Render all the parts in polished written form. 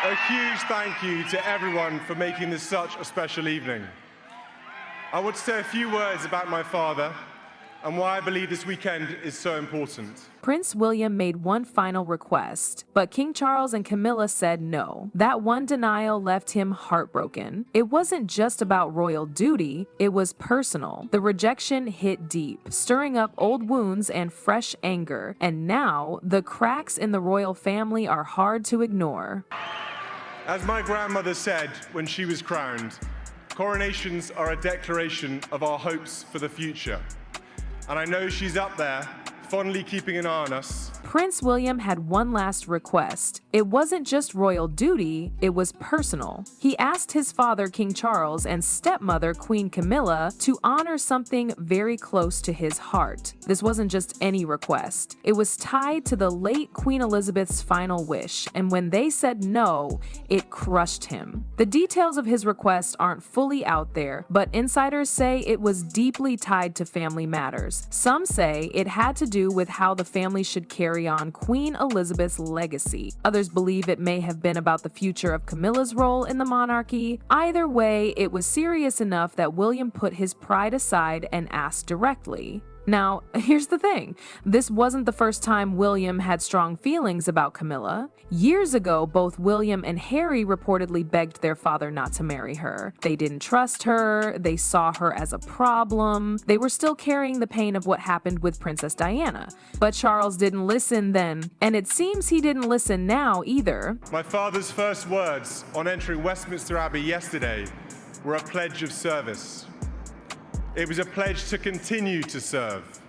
A huge thank you to everyone for making this such a special evening. I want to say a few words about my father and why I believe this weekend is so important. Prince William made one final request, but King Charles and Camilla said no. That one denial left him heartbroken. It wasn't just about royal duty, it was personal. The rejection hit deep, stirring up old wounds and fresh anger. And now, the cracks in the royal family are hard to ignore. As my grandmother said when she was crowned, coronations are a declaration of our hopes for the future. And I know she's up there, fondly keeping an eye on us. Prince William had one last request. It wasn't just royal duty, it was personal. He asked his father, King Charles, and stepmother, Queen Camilla, to honor something very close to his heart. This wasn't just any request. It was tied to the late Queen Elizabeth's final wish, and when they said no, it crushed him. The details of his request aren't fully out there, but insiders say it was deeply tied to family matters. Some say it had to do with how the family should carry on Queen Elizabeth's legacy. Others believe it may have been about the future of Camilla's role in the monarchy. Either way, it was serious enough that William put his pride aside and asked directly. Now, here's the thing. This wasn't the first time William had strong feelings about Camilla. Years ago, both William and Harry reportedly begged their father not to marry her. They didn't trust her, they saw her as a problem. They were still carrying the pain of what happened with Princess Diana. But Charles didn't listen then, and it seems he didn't listen now either. My father's first words on entering Westminster Abbey yesterday were a pledge of service. It was a pledge to continue to serve,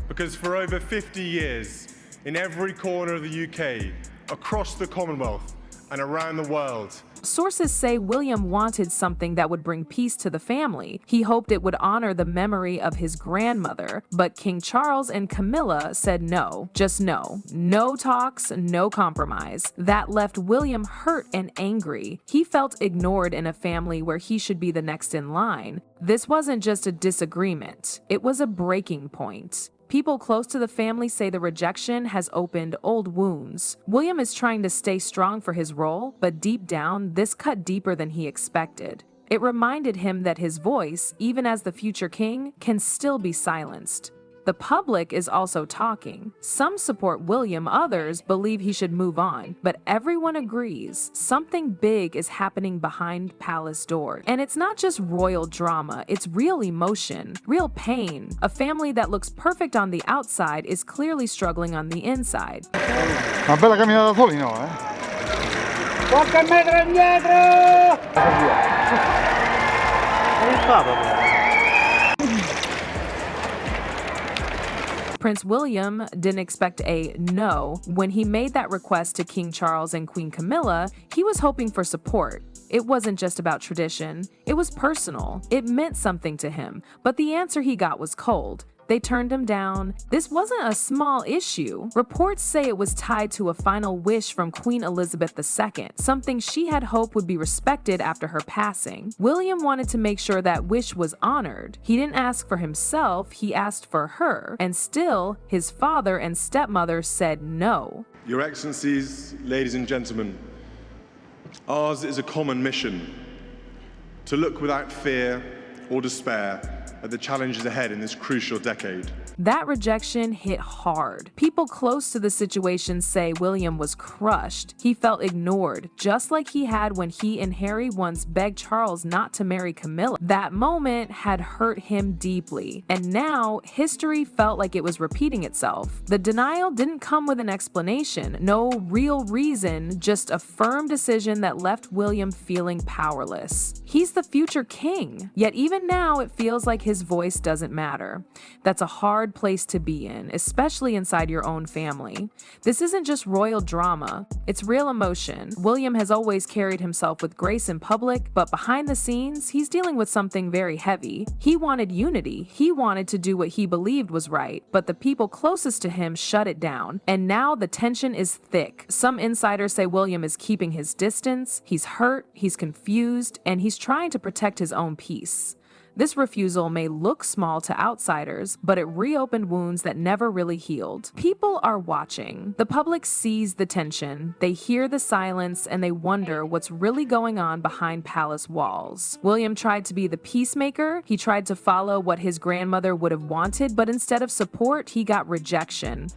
because for over 50 years, in every corner of the UK, across the Commonwealth, and around the world, sources say William wanted something that would bring peace to the family. He hoped it would honor the memory of his grandmother, but King Charles and Camilla said no, just no. No talks, no compromise. That left William hurt and angry. He felt ignored in a family where he should be the next in line. This wasn't just a disagreement, it was a breaking point. People close to the family say the rejection has opened old wounds. William is trying to stay strong for his role, but deep down, this cut deeper than he expected. It reminded him that his voice, even as the future king, can still be silenced. The public is also talking. Some support William, others believe he should move on, but everyone agrees something big is happening behind palace doors. And it's not just royal drama, it's real emotion, real pain. A family that looks perfect on the outside is clearly struggling on the inside. Una bella camminata soli, no, Qualche metro indietro! Prince William didn't expect a no. When he made that request to King Charles and Queen Camilla, he was hoping for support. It wasn't just about tradition, it was personal. It meant something to him, but the answer he got was cold. They turned him down. This wasn't a small issue. Reports say it was tied to a final wish from Queen Elizabeth II, something she had hoped would be respected after her passing. William wanted to make sure that wish was honored. He didn't ask for himself, he asked for her, and still, his father and stepmother said no. Your Excellencies, ladies and gentlemen, ours is a common mission: to look without fear or despair at the challenges ahead in this crucial decade. That rejection hit hard. People close to the situation say William was crushed. He felt ignored, just like he had when he and Harry once begged Charles not to marry Camilla. That moment had hurt him deeply, and now history felt like it was repeating itself. The denial didn't come with an explanation, no real reason, just a firm decision that left William feeling powerless. He's the future king, yet even now it feels like his voice doesn't matter. That's a hard place to be in, especially inside your own family. This isn't just royal drama, it's real emotion. William has always carried himself with grace in public, but behind the scenes, he's dealing with something very heavy. He wanted unity, he wanted to do what he believed was right, but the people closest to him shut it down, and now the tension is thick. Some insiders say William is keeping his distance, he's hurt, he's confused, and he's trying to protect his own peace. This refusal may look small to outsiders, but it reopened wounds that never really healed. People are watching. The public sees the tension, they hear the silence, and they wonder what's really going on behind palace walls. William tried to be the peacemaker. He tried to follow what his grandmother would have wanted, but instead of support, he got rejection.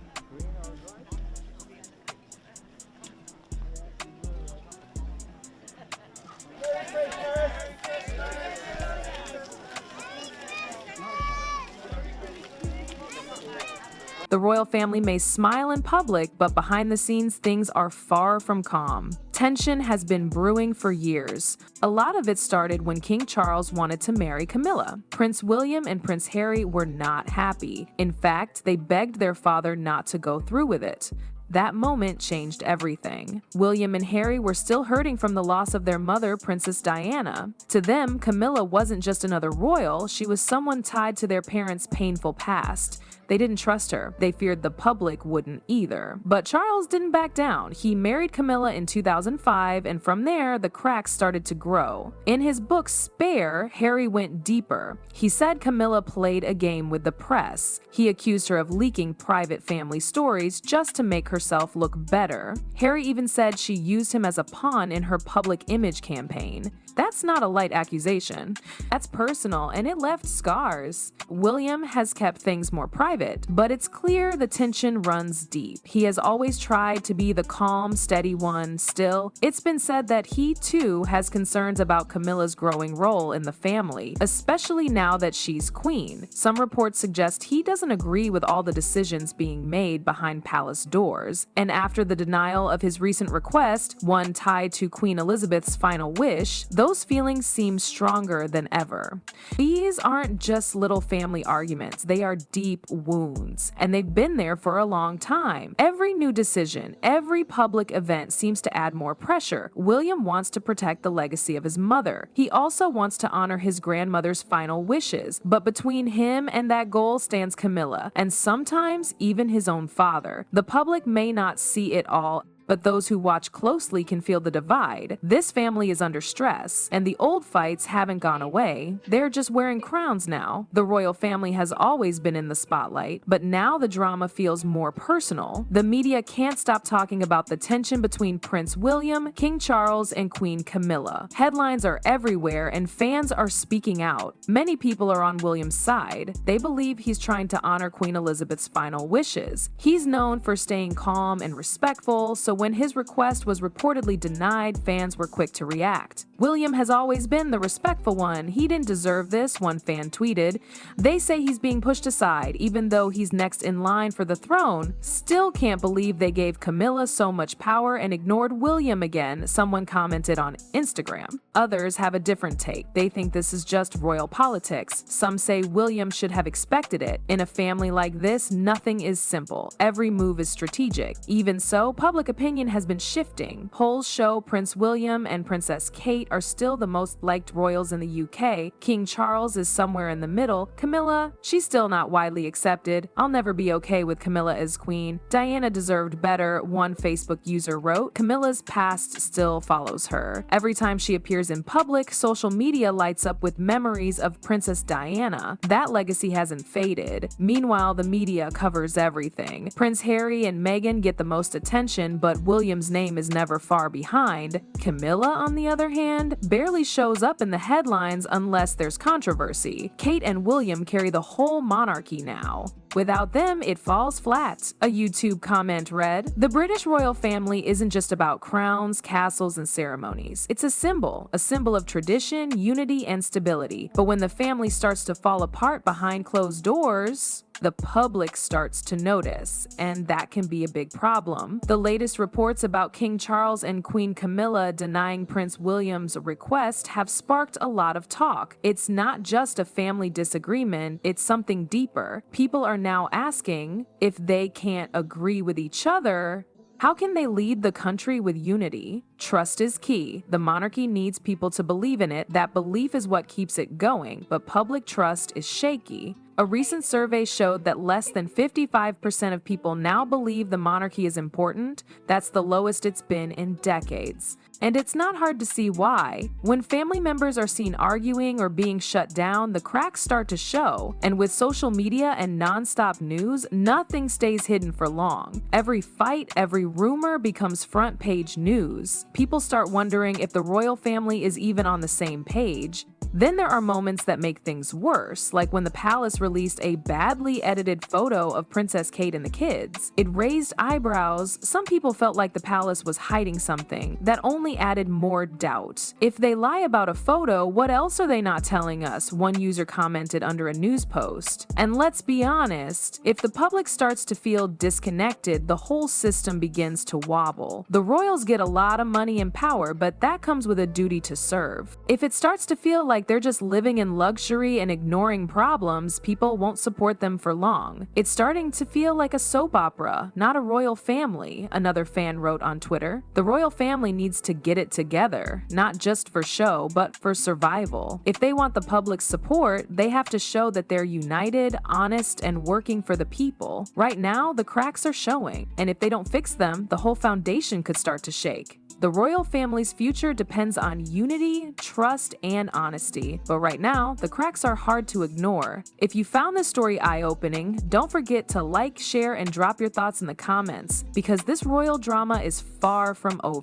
The royal family may smile in public, but behind the scenes, things are far from calm. Tension has been brewing for years. A lot of it started when King Charles wanted to marry Camilla. Prince William and Prince Harry were not happy. In fact, they begged their father not to go through with it. That moment changed everything. William and Harry were still hurting from the loss of their mother, Princess Diana. To them, Camilla wasn't just another royal, she was someone tied to their parents' painful past. They didn't trust her. They feared the public wouldn't either. But Charles didn't back down. He married Camilla in 2005, and from there, the cracks started to grow. In his book Spare, Harry went deeper. He said Camilla played a game with the press. He accused her of leaking private family stories just to make herself look better. Harry even said she used him as a pawn in her public image campaign. That's not a light accusation. That's personal, and it left scars. William has kept things more private, but it's clear the tension runs deep. He has always tried to be the calm, steady one. Still, it's been said that he too has concerns about Camilla's growing role in the family, especially now that she's queen. Some reports suggest he doesn't agree with all the decisions being made behind palace doors. And after the denial of his recent request, one tied to Queen Elizabeth's final wish, those feelings seem stronger than ever. These aren't just little family arguments, they are deep wounds, and they've been there for a long time. Every new decision, every public event seems to add more pressure. William wants to protect the legacy of his mother. He also wants to honor his grandmother's final wishes, but between him and that goal stands Camilla, and sometimes even his own father. The public may not see it all, but those who watch closely can feel the divide. This family is under stress, and the old fights haven't gone away. They're just wearing crowns now. The royal family has always been in the spotlight, but now the drama feels more personal. The media can't stop talking about the tension between Prince William, King Charles, and Queen Camilla. Headlines are everywhere, and fans are speaking out. Many people are on William's side. They believe he's trying to honor Queen Elizabeth's final wishes. He's known for staying calm and respectful, so when his request was reportedly denied, fans were quick to react. William has always been the respectful one. He didn't deserve this, one fan tweeted. They say he's being pushed aside, even though he's next in line for the throne. Still can't believe they gave Camilla so much power and ignored William again, someone commented on Instagram. Others have a different take. They think this is just royal politics. Some say William should have expected it. In a family like this, nothing is simple. Every move is strategic. Even so, public opinion has been shifting. Polls show Prince William and Princess Kate are still the most liked royals in the UK. King Charles is somewhere in the middle. Camilla, she's still not widely accepted. I'll never be okay with Camilla as queen. Diana deserved better, one Facebook user wrote. Camilla's past still follows her. Every time she appears in public, social media lights up with memories of Princess Diana. That legacy hasn't faded. Meanwhile, the media covers everything. Prince Harry and Meghan get the most attention, but William's name is never far behind. Camilla, on the other hand, barely shows up in the headlines unless there's controversy. Kate and William carry the whole monarchy now. Without them, it falls flat. A YouTube comment read, "The British royal family isn't just about crowns, castles, and ceremonies. It's a symbol of tradition, unity, and stability. But when the family starts to fall apart behind closed doors, the public starts to notice, and that can be a big problem." The latest reports about King Charles and Queen Camilla denying Prince William's request have sparked a lot of talk. It's not just a family disagreement, it's something deeper. People are now asking, if they can't agree with each other, how can they lead the country with unity? Trust is key. The monarchy needs people to believe in it. That belief is what keeps it going, but public trust is shaky. A recent survey showed that less than 55% of people now believe the monarchy is important. That's the lowest it's been in decades. And it's not hard to see why. When family members are seen arguing or being shut down, the cracks start to show. And with social media and non-stop news, nothing stays hidden for long. Every fight, every rumor becomes front-page news. People start wondering if the royal family is even on the same page. Then there are moments that make things worse, like when the palace released a badly edited photo of Princess Kate and the kids. It raised eyebrows. Some people felt like the palace was hiding something. That only added more doubt. If they lie about a photo, what else are they not telling us? One user commented under a news post. And let's be honest, if the public starts to feel disconnected, the whole system begins to wobble. The royals get a lot of money and power, but that comes with a duty to serve. If it starts to feel like they're just living in luxury and ignoring problems, people won't support them for long. It's starting to feel like a soap opera, not a royal family, another fan wrote on Twitter. The royal family needs to get it together, not just for show, but for survival. If they want the public's support, they have to show that they're united, honest, and working for the people. Right now, the cracks are showing, and if they don't fix them, the whole foundation could start to shake. The royal family's future depends on unity, trust, and honesty. But right now, the cracks are hard to ignore. If you found this story eye-opening, don't forget to like, share, and drop your thoughts in the comments, because this royal drama is far from over.